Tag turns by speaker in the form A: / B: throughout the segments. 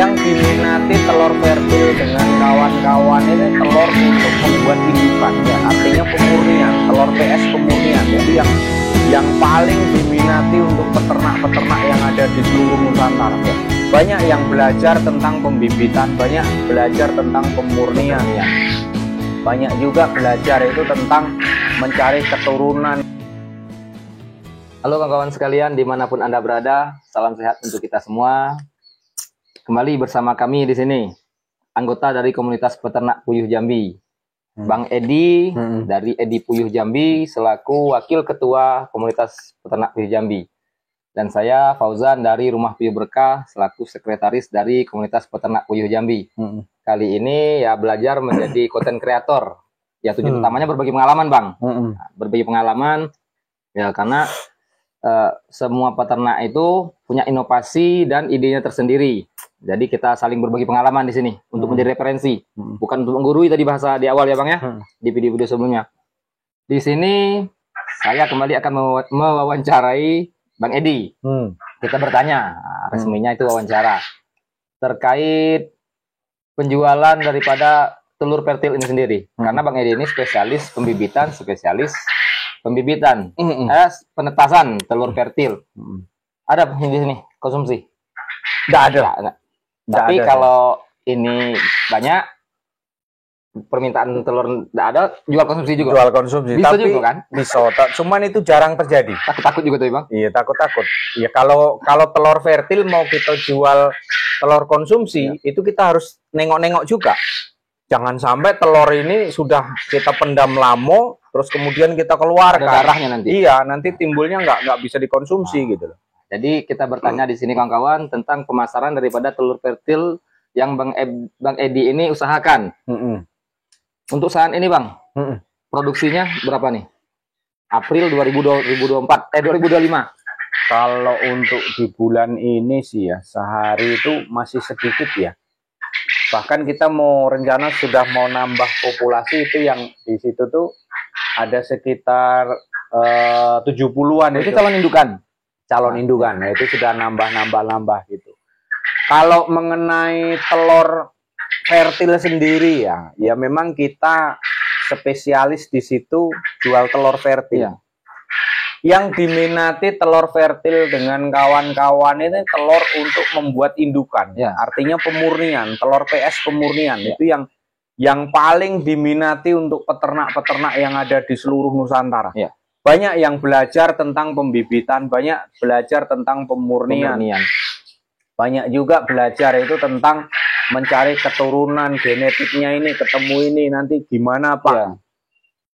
A: Yang diminati telur fertil dengan kawan-kawan ini telur untuk membuat indukan, ya, artinya pemurnian, telur PS pemurnian. Jadi yang paling diminati untuk peternak-peternak yang ada di seluruh Nusantara. Ya. Banyak yang belajar tentang pembibitan, banyak belajar tentang pemurnian, ya. Banyak juga belajar itu tentang mencari keturunan.
B: Halo kawan-kawan sekalian, dimanapun Anda berada, salam sehat untuk kita semua. Kembali bersama kami di sini, anggota dari komunitas peternak Puyuh Jambi, Bang Edi dari Edi Puyuh Jambi selaku wakil ketua komunitas peternak Puyuh Jambi, dan saya Fauzan dari Rumah Puyuh Berkah selaku sekretaris dari komunitas peternak Puyuh Jambi. Kali ini ya belajar menjadi konten kreator. Ya tujuan utamanya berbagi pengalaman, Bang. Berbagi pengalaman ya karena semua peternak itu punya inovasi dan idenya tersendiri. Jadi kita saling berbagi pengalaman di sini untuk menjadi referensi, bukan untuk menggurui tadi bahasa di awal ya Bang ya, di video-video sebelumnya. Di sini saya kembali akan mewawancarai Bang Edi. Kita bertanya, resminya itu wawancara terkait penjualan daripada telur fertil ini sendiri. Karena Bang Edi ini spesialis pembibitan, penetasan telur fertil. Ada di sini konsumsi?
A: Nggak ada.
B: Nggak. Tapi
A: ada.
B: Kalau ini banyak permintaan telur nggak ada, jual konsumsi juga.
A: Jual konsumsi.
B: Bisa
A: tapi
B: juga kan?
A: Bisa. Cuman itu jarang terjadi.
B: Takut juga tuh Bang.
A: Iya, takut. Ya kalau telur fertil mau kita jual telur konsumsi, itu kita harus nengok-nengok juga. Jangan sampai telur ini sudah kita pendam lama, terus kemudian kita keluarkan.
B: Ada darahnya nanti.
A: Iya, nanti timbulnya nggak bisa dikonsumsi gitu loh.
B: Jadi kita bertanya di sini kawan-kawan tentang pemasaran daripada telur fertil yang Bang Edi ini usahakan. Untuk saat ini Bang, produksinya berapa nih? April 2025.
A: Kalau untuk di bulan ini sih ya, sehari itu masih sedikit ya. Bahkan kita mau rencana sudah mau nambah populasi itu yang di situ tuh ada sekitar 70-an.
B: Itu calon indukan.
A: Calon indukan, nah itu sudah nambah gitu. Kalau mengenai telur fertil sendiri ya memang kita spesialis di situ jual telur fertil.
B: Iya.
A: Yang diminati telur fertil dengan kawan-kawan ini telur untuk membuat indukan,
B: ya.
A: Artinya pemurnian, telur PS pemurnian,
B: ya.
A: Itu yang paling diminati untuk peternak-peternak yang ada di seluruh Nusantara.
B: Ya.
A: Banyak yang belajar tentang pembibitan, banyak belajar tentang pemurnian. Banyak juga belajar itu tentang mencari keturunan genetiknya ini, ketemu ini nanti gimana Pak.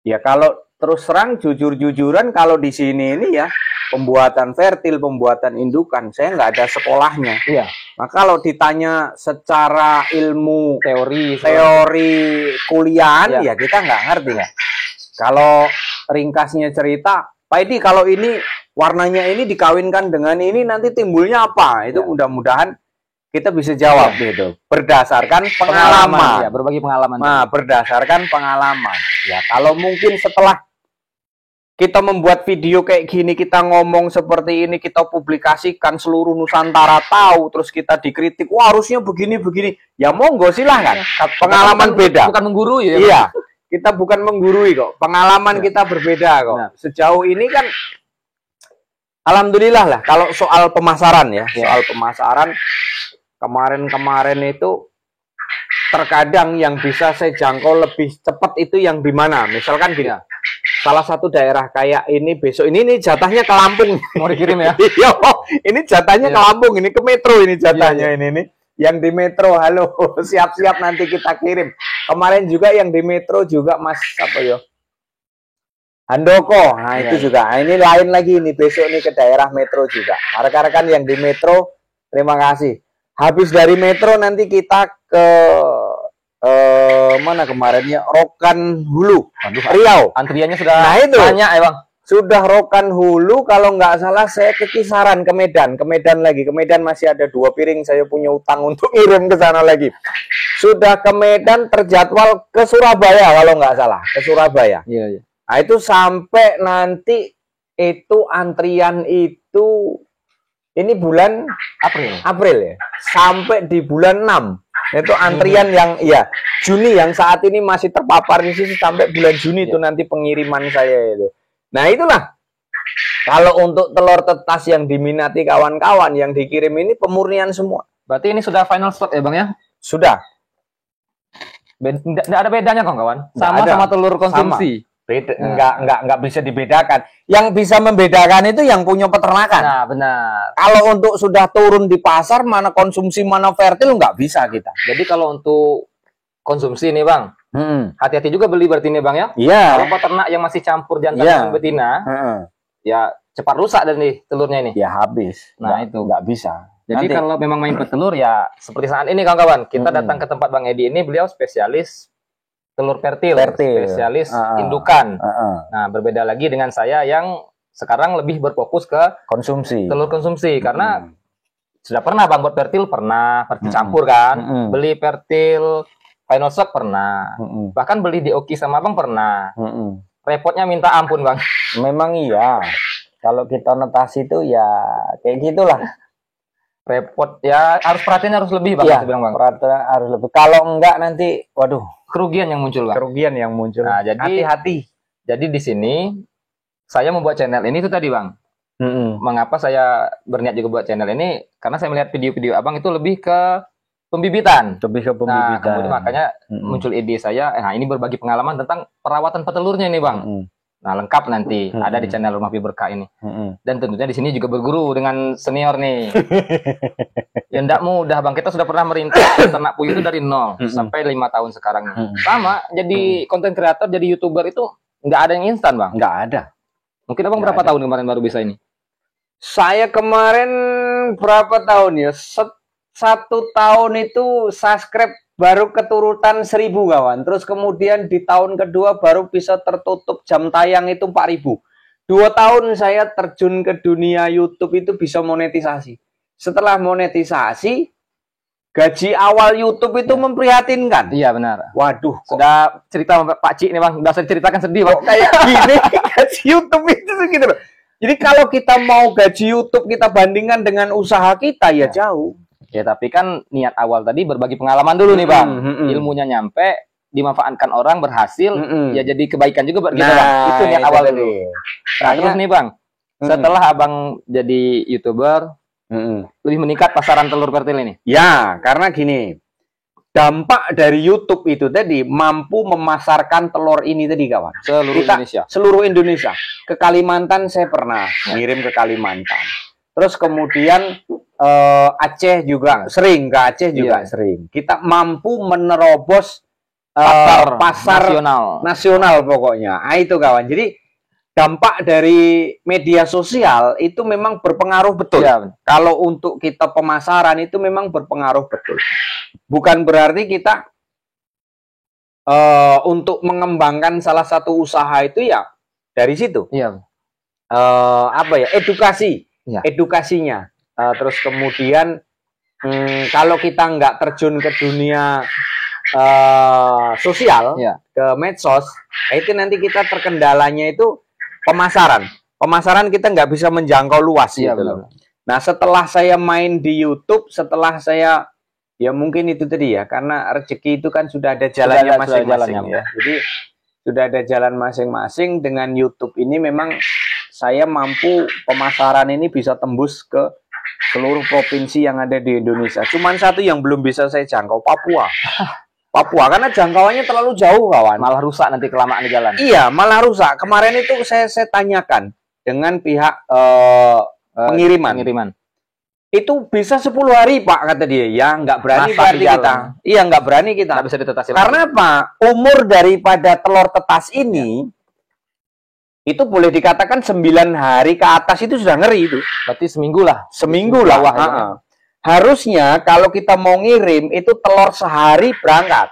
A: Ya kalau terus terang jujur-jujuran kalau di sini ini ya pembuatan fertil, pembuatan indukan, saya nggak ada sekolahnya.
B: Iya.
A: Nah kalau ditanya secara ilmu
B: teori
A: kuliahan ya kita nggak ngerti ya. Kalau ringkasnya cerita, Pak Edi kalau ini warnanya ini dikawinkan dengan ini nanti timbulnya apa? Itu mudah-mudahan kita bisa jawab gitu. Berdasarkan pengalaman.
B: Ya, berbagi pengalaman.
A: Nah, berdasarkan pengalaman. Ya, kalau mungkin setelah kita membuat video kayak gini, kita ngomong seperti ini, kita publikasikan seluruh Nusantara tahu, terus kita dikritik, wah harusnya begini-begini. Ya monggo silahkan. Pengalaman beda.
B: Bukan menggurui ya.
A: Iya. Kita bukan menggurui kok, pengalaman kita berbeda kok. Sejauh ini kan, alhamdulillah lah. Kalau soal pemasaran ya, soal pemasaran kemarin itu terkadang yang bisa saya jangkau lebih cepat itu yang di mana? Misalkan gini, salah satu daerah kayak ini besok ini jatahnya ke Lampung,
B: mau dikirim ya?
A: Ini jatahnya ke Lampung, ini ke Metro ini jatahnya ini. Yang di Metro, halo, siap-siap nanti kita kirim. Kemarin juga yang di Metro juga Mas apa ya? Handoko. Nah, itu juga. Nah, ini lain lagi nih besok nih ke daerah Metro juga. Rekan-rekan yang di Metro, terima kasih. Habis dari Metro nanti kita ke mana kemarinnya? Rokan Hulu, Riau.
B: Antriannya sudah banyak ya Bang.
A: Sudah Rokan Hulu, kalau nggak salah saya ke Kisaran, ke Medan lagi. Ke Medan masih ada 2 piring, saya punya utang untuk ngirim ke sana lagi. Sudah ke Medan, terjadwal ke Surabaya kalau nggak salah, ke Surabaya.
B: Iya.
A: Nah itu sampai nanti itu antrian itu Ini bulan April ya. Sampai di bulan 6. Itu antrian yang ya Juni yang saat ini masih terpapar di sini sampai bulan Juni itu nanti pengiriman saya itu. Nah, itulah. Kalau untuk telur tetas yang diminati kawan-kawan yang dikirim ini pemurnian semua.
B: Berarti ini sudah final stock ya Bang ya?
A: Sudah.
B: Nggak ada bedanya kawan-kawan.
A: Nggak ada.
B: Sama telur konsumsi.
A: Beda, enggak bisa dibedakan. Yang bisa membedakan itu yang punya peternakan.
B: Nah, benar.
A: Kalau untuk sudah turun di pasar, mana konsumsi, mana fertil, nggak bisa kita.
B: Jadi kalau untuk konsumsi nih Bang, hati-hati juga beli berarti nih Bang ya?
A: Iya.
B: Kalau peternak yang masih campur jantan dan betina, ya cepat rusak dan nih telurnya ini.
A: Ya habis.
B: Nah itu
A: nggak bisa.
B: Jadi kalau memang main petelur ya seperti saat ini kawan-kawan, kita datang ke tempat Bang Edi ini, beliau spesialis telur fertil. Spesialis indukan. Nah berbeda lagi dengan saya yang sekarang lebih berfokus ke
A: konsumsi.
B: Telur konsumsi karena sudah pernah Bang buat fertil, pernah fertil campur kan, beli fertil final stock pernah, bahkan beli di Oki sama Bang pernah. Repotnya minta ampun Bang.
A: Memang iya. Kalau kita notasi itu ya kayak gitulah.
B: Repot ya, harus perhatian harus lebih Bang.
A: Iya,
B: bilang Bang.
A: perhatian harus lebih. Kalau enggak nanti, waduh,
B: kerugian yang muncul Bang.
A: Kerugian yang muncul.
B: Nah, jadi
A: hati-hati.
B: Jadi di sini saya membuat channel ini itu tadi Bang. Mengapa saya berniat juga buat channel ini? Karena saya melihat video-video Abang itu lebih ke pembibitan.
A: Lebih ke pembibitan.
B: Nah, kemudian makanya muncul ide saya, nah ini berbagi pengalaman tentang perawatan petelurnya nih Bang. Nah, lengkap nanti ada di channel Rumah Berkah ini. Dan tentunya di sini juga berguru dengan senior nih. Ya enggak mudah Bang, kita sudah pernah merintis ternak puyuh itu dari nol sampai 5 tahun sekarang. Sama jadi konten kreator, jadi YouTuber itu nggak ada yang instan Bang.
A: Nggak ada.
B: Mungkin Abang berapa tahun kemarin baru bisa ini?
A: Saya kemarin berapa tahun ya? 1 tahun itu subscribe baru keturutan 1000 kawan. Terus kemudian di tahun kedua baru bisa tertutup jam tayang itu 4000. 2 tahun saya terjun ke dunia YouTube itu bisa monetisasi. Setelah monetisasi, gaji awal YouTube itu memprihatinkan.
B: Iya benar.
A: Waduh,
B: sudah cerita sama Pak Cik nih Bang, udah saya ceritakan sedih Bang.
A: Kayak gini gaji YouTube itu gitu loh. Jadi kalau kita mau gaji YouTube kita bandingkan dengan usaha kita ya jauh.
B: Ya tapi kan niat awal tadi berbagi pengalaman dulu nih Bang. Ilmunya nyampe, dimanfaatkan orang, berhasil, ya jadi kebaikan juga buat kita Bang. Itu niat awal dulu. Nah, terus nih Bang, setelah Abang jadi YouTuber, lebih meningkat pasaran telur fertil ini?
A: Ya, karena gini, dampak dari YouTube itu tadi mampu memasarkan telur ini tadi kawan. Seluruh Indonesia. Ke Kalimantan saya pernah ngirim ke Kalimantan. Terus kemudian Aceh juga sering, ke Aceh juga sering. Kita mampu menerobos pasar nasional pokoknya. Nah, itu kawan. Jadi dampak dari media sosial itu memang berpengaruh betul. Ya, kalau untuk kita pemasaran itu memang berpengaruh betul. Bukan berarti kita untuk mengembangkan salah satu usaha itu ya dari situ.
B: Iya.
A: Edukasi. Edukasinya. Terus kemudian kalau kita nggak terjun ke dunia sosial, ke medsos, itu nanti kita terkendalanya itu pemasaran. Pemasaran kita nggak bisa menjangkau luas gitu loh. Nah, setelah saya main di YouTube, setelah saya ya mungkin itu tadi ya, karena rezeki itu kan sudah ada jalannya masing-masing ya. Jadi sudah ada jalan masing-masing. Dengan YouTube ini memang saya mampu pemasaran ini bisa tembus ke seluruh provinsi yang ada di Indonesia. Cuman satu yang belum bisa saya jangkau, Papua. Papua karena jangkauannya terlalu jauh kawan.
B: Malah rusak nanti kelamaan di jalan.
A: Iya, malah rusak. Kemarin itu saya tanyakan dengan pihak pengiriman. Itu bisa 10 hari Pak, kata dia. Ya nggak berani berarti kita. Iya nggak berani kita.
B: Nggak bisa ditetasi.
A: Karena apa? Umur daripada telur tetas ini itu boleh dikatakan 9 hari ke atas itu sudah ngeri itu.
B: Berarti seminggu lah.
A: Seminggu lah. Harusnya kalau kita mau ngirim itu telur sehari berangkat.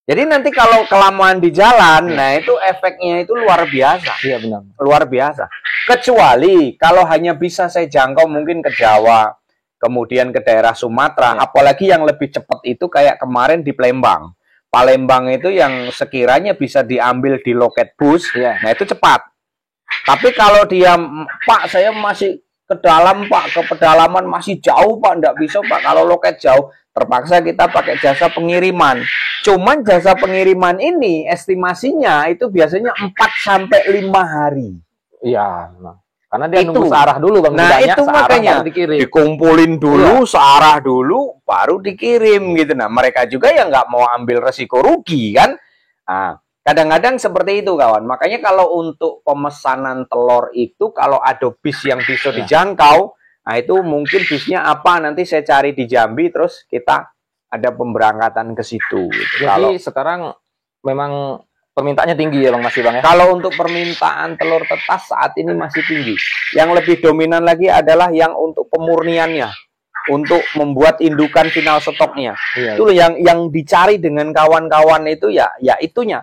A: Jadi nanti kalau kelamaan di jalan, nah itu efeknya itu luar biasa.
B: Iya benar.
A: Luar biasa. Kecuali kalau hanya bisa saya jangkau mungkin ke Jawa, kemudian ke daerah Sumatera, apalagi yang lebih cepat itu kayak kemarin di Palembang. Palembang itu yang sekiranya bisa diambil di loket bus, nah itu cepat. Tapi kalau dia, Pak saya masih ke dalam Pak, ke pedalaman masih jauh Pak, nggak bisa Pak. Kalau loket jauh, terpaksa kita pakai jasa pengiriman. Cuman jasa pengiriman ini estimasinya itu biasanya 4 sampai 5 hari.
B: Iya, memang. Karena dia
A: Itu.
B: nunggu searah dulu Bang.
A: Nah,
B: Bedanya
A: itu
B: searah
A: makanya
B: baru dikirim.
A: dikumpulin dulu, searah dulu, baru dikirim gitu. Nah, mereka juga yang nggak mau ambil resiko rugi kan. Nah, kadang-kadang seperti itu kawan. Makanya kalau untuk pemesanan telur itu, kalau ada bis yang bisa dijangkau, nah itu mungkin bisnya apa, nanti saya cari di Jambi, terus kita ada pemberangkatan ke situ. Gitu.
B: Jadi sekarang memang permintaannya tinggi ya Bang, masih Bang ya?
A: Kalau untuk permintaan telur tetas saat ini masih tinggi. Yang lebih dominan lagi adalah yang untuk pemurniannya, untuk membuat indukan final stoknya.
B: Iya.
A: Itu yang dicari dengan kawan-kawan itu ya itunya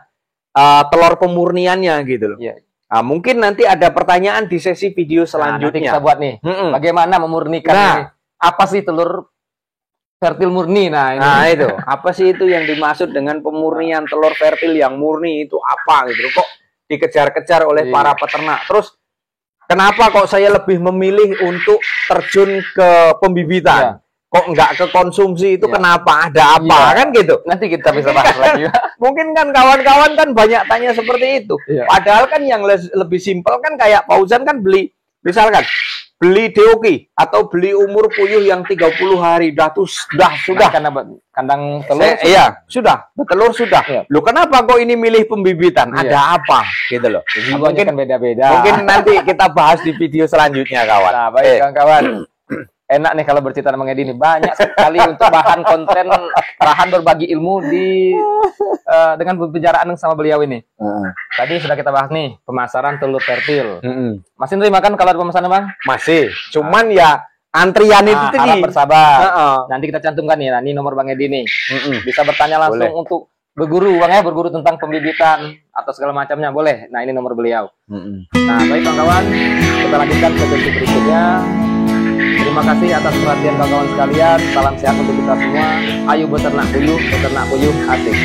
A: telur pemurniannya gitu loh.
B: Iya.
A: Nah, mungkin nanti ada pertanyaan di sesi video
B: Nah, nanti
A: selanjutnya.
B: kita buat nih. Bagaimana memurnikan
A: Nah.
B: ini? Apa sih telur fertil murni? Nah, ini.
A: Nah itu, apa sih itu yang dimaksud dengan pemurnian telur fertil yang murni itu apa gitu loh. Kok dikejar-kejar oleh
B: Iya.
A: para peternak. Terus kenapa kok saya lebih memilih untuk terjun ke pembibitan? Kok nggak ke konsumsi itu
B: Iya.
A: kenapa? Ada apa?
B: Iya.
A: Kan gitu.
B: Nanti kita bisa bahas lagi.
A: Mungkin kan kawan-kawan kan banyak tanya seperti itu.
B: Iya.
A: Padahal kan yang lebih simpel kan kayak Fauzan kan beli, misalkan beli deoki atau beli umur puyuh yang 30 hari sudah
B: Karena kandang telur.
A: iya, sudah. Bertelur sudah.
B: Iya.
A: Loh kenapa kok ini milih pembibitan?
B: Iya.
A: Ada apa? Gitu loh.
B: Jiwanya kan beda-beda.
A: Mungkin nanti kita bahas di video selanjutnya kawan.
B: Nah, baik kawan-kawan. Enak nih kalau bercerita sama Edi nih. Banyak sekali untuk bahan konten arahan berbagi ilmu di dengan pembicaraan sama beliau ini. Tadi sudah kita bahas nih pemasaran telur fertil. Masih terima kan kalau ada pemesanan Bang?
A: Masih. Cuman ya antrian itu
B: Harap
A: tadi.
B: bersabar. Nanti kita cantumkan nih. Nah, ini nomor Bang Edi nih. Bisa bertanya langsung
A: Boleh.
B: untuk berguru Bang ya, berguru tentang pembibitan atau segala macamnya boleh. Nah, ini nomor beliau. Nah, baik kawan-kawan, kita lanjutkan ke sesi berikutnya. Terima kasih atas perhatian kawan-kawan sekalian. Salam sehat untuk kita semua. Ayo beternak puyuh asik.